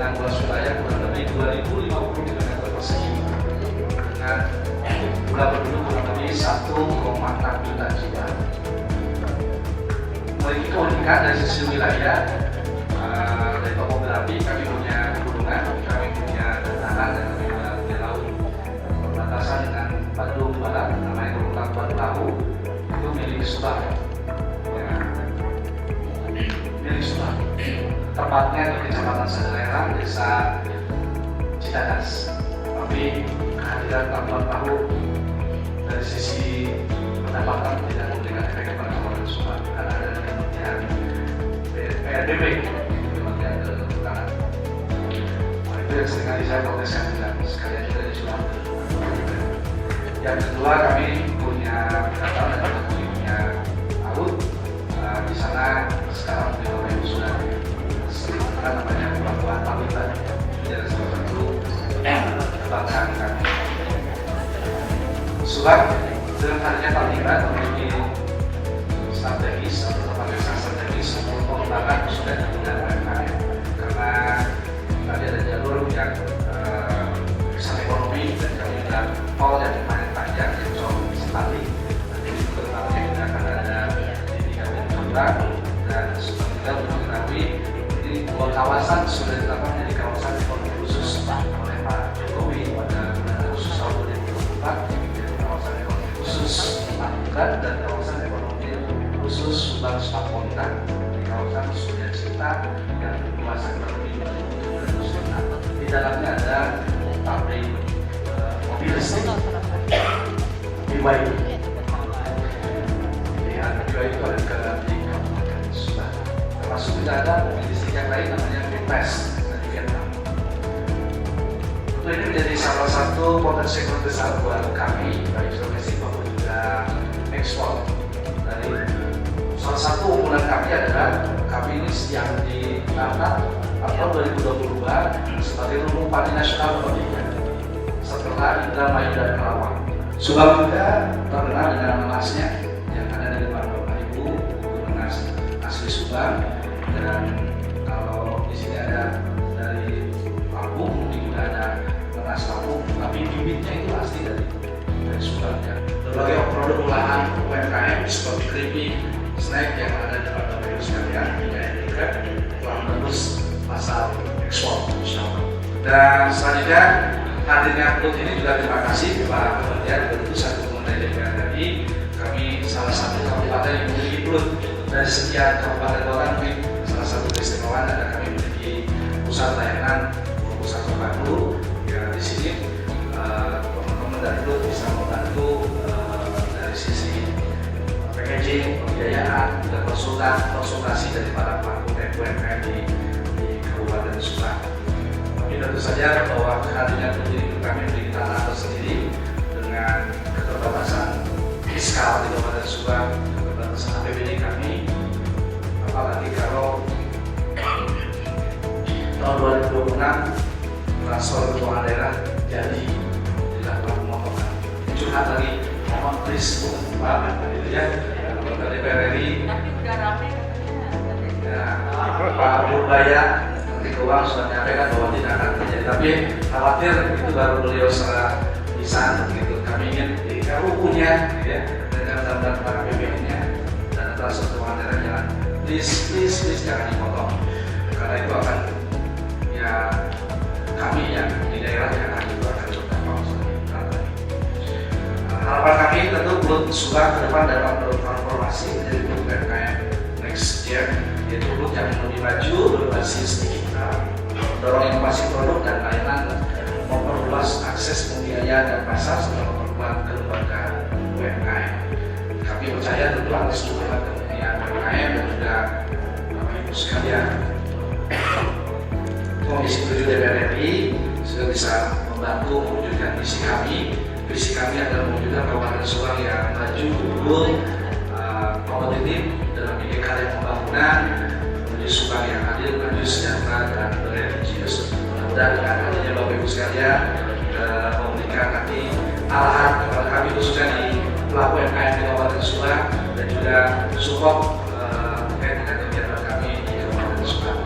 dengan luas wilayah kurang lebih 2050 km persegi dengan jumlah penduduk kurang lebih 1,6 juta jiwa. Memiliki keunikan dari sisi wilayah, dari topografi kami punya pegunungan, kami punya dataran, dan kami punya laut. Perbatasan dengan Bandung Barat, namanya Kelurahan Batu Lahu, itu milik Subang. Ya, milik Subang. Tepatnya di Kecamatan Sadelerang, Desa Cicadas. Tapi kehadiran Batu Lahu dari sisi pendapatan tidak memberikan efek kepada Kabupaten Subang karena ada kementerian PRBP, kementerian Kehutanan. Itu yang seringkali saya proteskan juga, sekalian juga di Subang. Yang kedua, kami punya dataran dan kami punya laut. Di sana sekarang Bapak Ibu sudah sekarang namanya Pelabuhan Paliban. Ini adalah salah satu kebanggaan kami. Subang dengan adanya Paliban memiliki strategis atau tempat yang strategis untuk pengembangan sudah dengan UMKM karena tadi ada jalur yang bisa ekonomi dan kami juga tol yang lumayan panjang yang jauh sekali. Nanti di depannya kita akan ada di kawasan Subang dan Subang juga mengetahui ini dua kawasan sudah ditetapkan menjadi kawasan ekonomi khusus oleh Pak Jokowi pada khusus tahun 2024, kawasan ekonomi khusus Paliban dan kawasan ekonomi khusus Subang Sparkontan di kawasan Surya Cipta yang berluasan lebih dari 200 hektar. Di dalamnya ada pabrik mobil listrik BYD. Ya, BYD itu ada di Kabupaten Subang. Termasuk juga ada mobil listrik yang lain namanya Vinfast dari Vietnam. Tentu ini menjadi salah satu potensi ekonomi besar buat kami, baik domestik maupun juga ekspor. Dari salah satu unggulan kami adalah kami ini yang diangkat tahun 2022 sebagai lumbung padi nasional ketiga setelah Indramayu dan Karawang. Subang juga terkenal dengan emasnya yang ada di depan Bapak Ibu, emas asli Subang. Dan kalau di sini ada dari Lampung, mungkin juga ada emas Lampung, tapi bibitnya itu asli dari Subang. Ya. Berbagai produk olahan UMKM seperti keripik, snack yang ada di depan Bapak Ibu sekalian, juga telah menembus pasar ekspor, insyaallah. Dan selanjutnya hadirnya Plut ini juga terima kasih Pak Kementerian, tentu satu Kementerian DPR tadi kami salah satu kabupaten yang memiliki Plut dari sekian kabupaten kota, mungkin salah satu keistimewaan ada kami memiliki pusat layanan pusat terpadu. Ya di sini teman-teman dari Plut bisa membantu dari sisi packaging, pembiayaan, dan konsultasi dari para pelaku UMKM di Kabupaten Subang. Tapi tentu saja bahwa kehadiran menjadi kami memiliki tanah tersendiri dengan keterbatasan fiskal di Kabupaten Subang, keterbatasan APBD kami, apalagi kalau tahun 2026 transfer keuangan daerah jadi dilakukan pemotongan. Curhat lagi, mohon please Pak, gitu ya, anggota DPR RI. Tapi udah rame katanya. Ya, Pak Burbaya nanti keuangan sudah menyampaikan bahwa tidak akan terjadi, tapi khawatir itu baru beliau secara lisan gitu. Kami ingin di RUU-nya ya, dengan daftar para APBD-nya dan transfer keuangan daerah jalan. Please jangan dipotong karena itu akan ya kami yang di daerah yang akan itu akan berdampak. Harapan kami tentu Plut Subang ke depan dapat bertransformasi menjadi Plut UMKM next year, yaitu Plut yang lebih maju berbasis digital, mendorong inovasi produk dan layanan, memperluas akses pembiayaan dan pasar serta memperkuat kelembagaan UMKM. Kami percaya tentu atas dukungan Kementerian UMKM dan juga Bapak Ibu sekalian, Komisi 7 DPR RI sudah bisa membantu mewujudkan visi kami. Visi kami adalah mewujudkan Kabupaten Subang yang maju, unggul, kompetitif dalam bidang karya pembangunan, menuju Subang yang adil, maju, sejahtera, dan bereligius. Mudah-mudahan dengan adanya Bapak Ibu sekalian memberikan nanti arahan kepada kami khususnya di pelaku UMKM di Kabupaten Subang dan juga support terkait dengan kegiatan kami di Kabupaten Subang.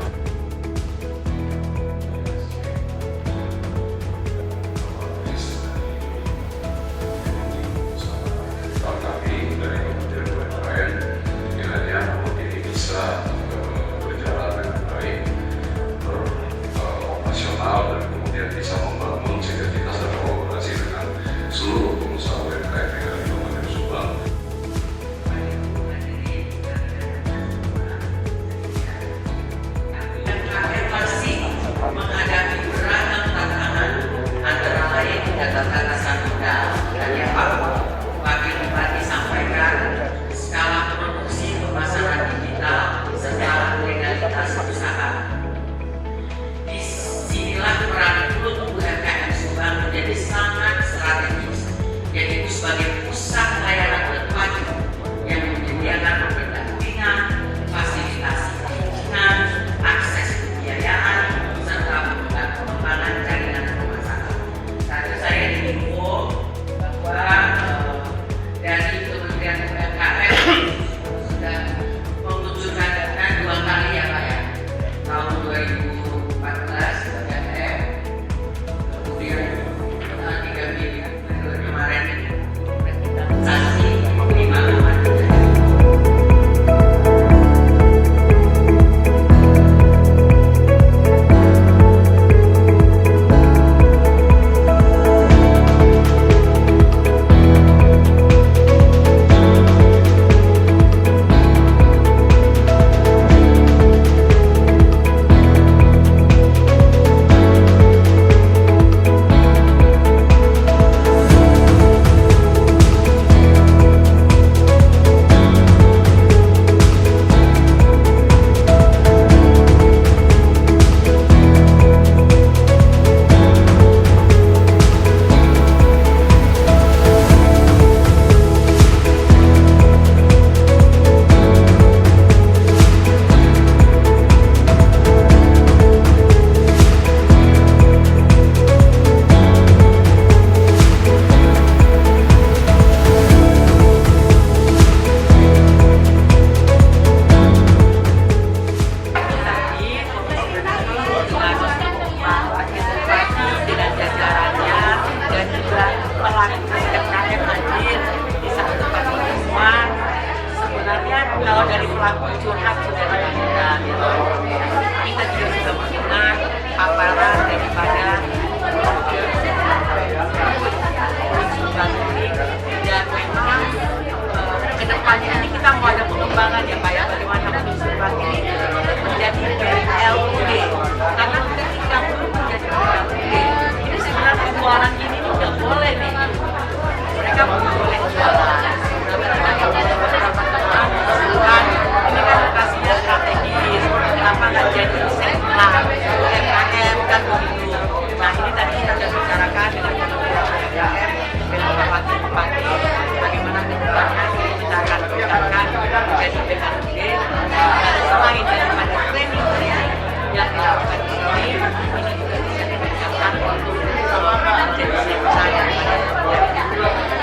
bukan di sini, ini juga bisa digunakan untuk menjadi saya.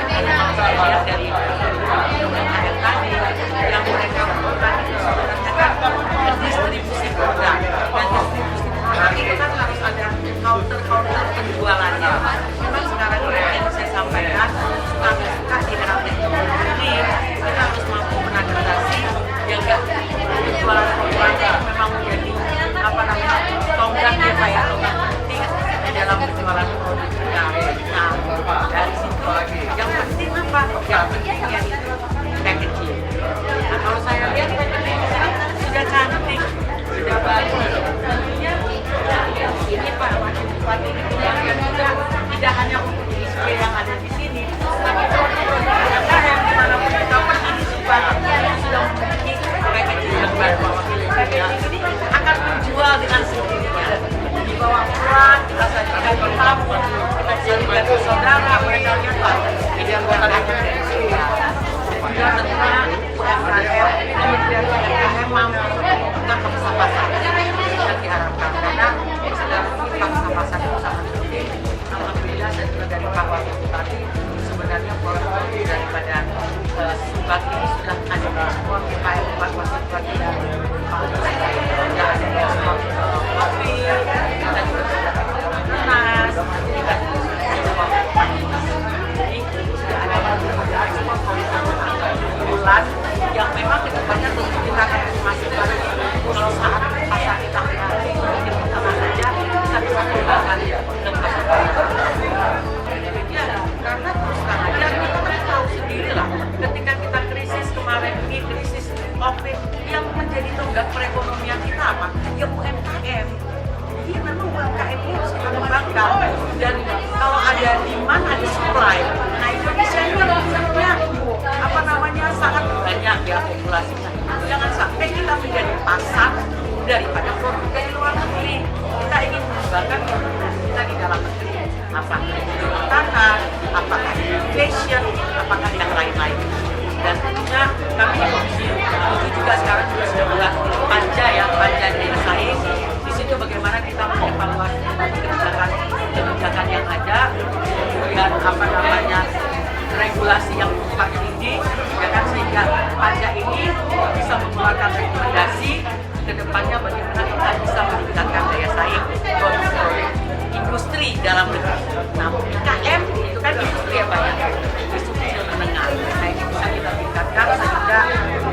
Karena kalau saya lihat dari UMKM tadi, yang mereka butuhkan itu sebenarnya kan distribusi produk, dan distribusi produk itu kan harus ada counter penjualannya. Memang sekarang ini yang saya sampaikan, suka di era teknologi ini kita harus mampu menadaptasi yang enggak penjualan produk yang memang menjadi tonggak ya kayak tonggak penting di dalam penjualan produk kita. Nah, dari situ yang penting apa? Yang pentingnya itu packaging. Nah, kalau saya lihat packaging sudah cantik, sudah bagus. Tentunya ini Pak Wakil yang juga tidak hanya untuk display yang ada di sini, tapi karena yang dimanapun kita pergi sudah memiliki packaging yang baru. Packaging ini akan menjual dengan sendirinya. Dibawa pulang, kita sajikan ke tamu, kita sajikan ke saudara, mereka lihat ini yang buatan dari kita. Juga tentunya UMKM mampu membuka pangsa pasar yang diharapkan, karena sedang pangsa pasar itu sangat penting. Alhamdulillah saya juga dari Pak Wakil tadi sebenarnya produk daripada Subat ini sudah ada di semua UMKM Pak Wakil tadi dan sudah ada di semua kopi, kita juga sudah Nas, kita juga sudah ada bulan yang memang kedepannya tentu kita akan memasukkan kalau saat pasar kita nanti mungkin pertama saja kita bisa kembangkan ke pasar. Ya, karena terus terang aja kita kan tahu sendiri lah ketika kita krisis kemarin ini, krisis COVID, yang menjadi tonggak perekonomian kita apa? Ya UMKM. Jadi memang UMKM ini harus kita kembangkan, dan kalau ada demand ada supply. Nah, Indonesia ini punya sangat banyak ya populasinya. Jangan sampai kita menjadi pasar daripada produk dari luar negeri. Kita ingin mengembangkan produk kita di dalam negeri. Apakah itu makanan, apakah itu fashion, apakah yang lain-lain. Dan tentunya kami di Komisi 7 juga sekarang sudah buat panja daya saing. Di situ bagaimana kita mengevaluasi kebijakan yang ada, kemudian regulasi yang bersifat tinggi, ya kan, sehingga pajak ini bisa mengeluarkan rekomendasi ke depannya bagaimana kita bisa meningkatkan daya saing produk industri dalam negeri. Nah, UMKM itu kan industri ya Pak, industri kecil menengah. Nah, ini bisa kita tingkatkan sehingga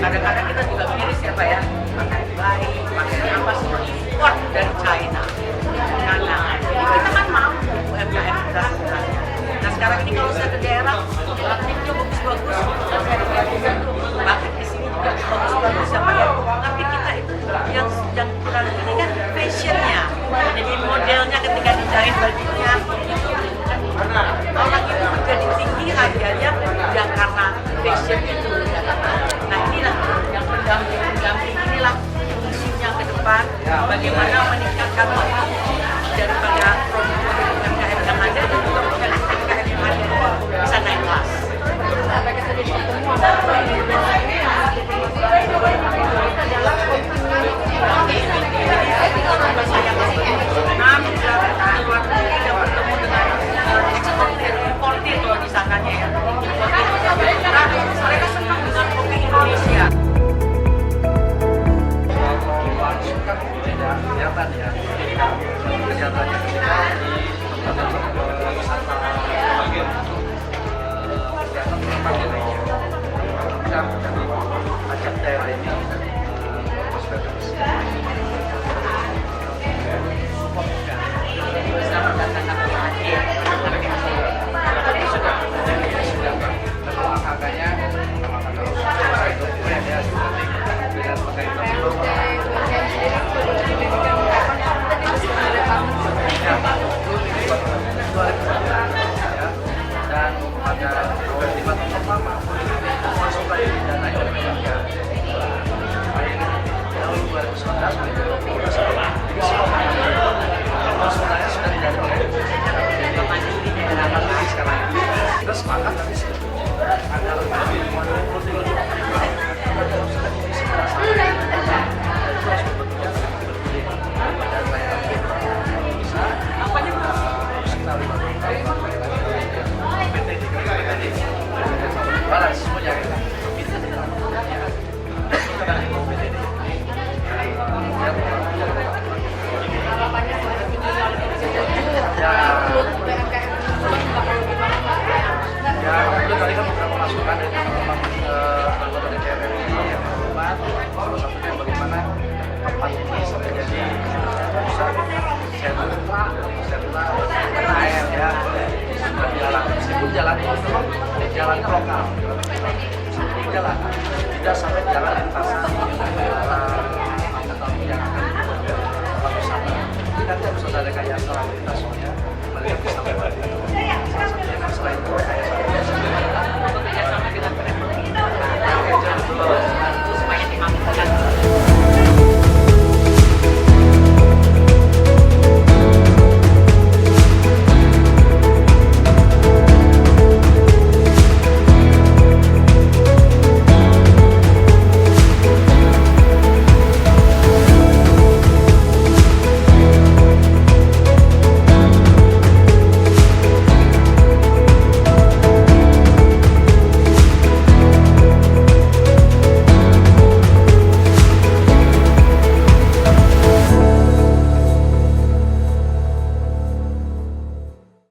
kadang-kadang kita juga miris ya Pak ya, pakaian baik, pakaian apa semua import dari China. Karena jadi kita kan mampu UMKM kita sebenarnya. Nah, sekarang ini kalau saya ke daerah, praktiknya bagus-bagus, bahkan di sini juga bagus-bagus ya Pak ya. Tapi kita itu yang kurang ini kan fashionnya, jadi modelnya ketika dijahit bajunya itu kan orang itu menjadi tinggi harganya ya karena fashion itu. Nah, inilah yang pendamping inilah fungsinya ke depan, bagaimana meningkatkan mutu daripada produk UMKM yang ada dan juga UMKM yang ada bisa naik kelas. Eksportir kalau disangkanya ya, mereka senang dengan kopi Indonesia. Dimasukkan tidak kelihatan ya, kelihatannya ketika di tempat wisata bagian kelihatan tempatnya kita ajak daerah ini support juga bisa mendatangkan angkanya kalau itu ya dengan pakai dan pada awal 5 tahun pertama masuk lagi didanai oleh negara. jalannya lokal, jalan tidak sampai jalan lintasan yang akan dibuat wisata. Jadi nanti harus ada rekayasa lalu lintas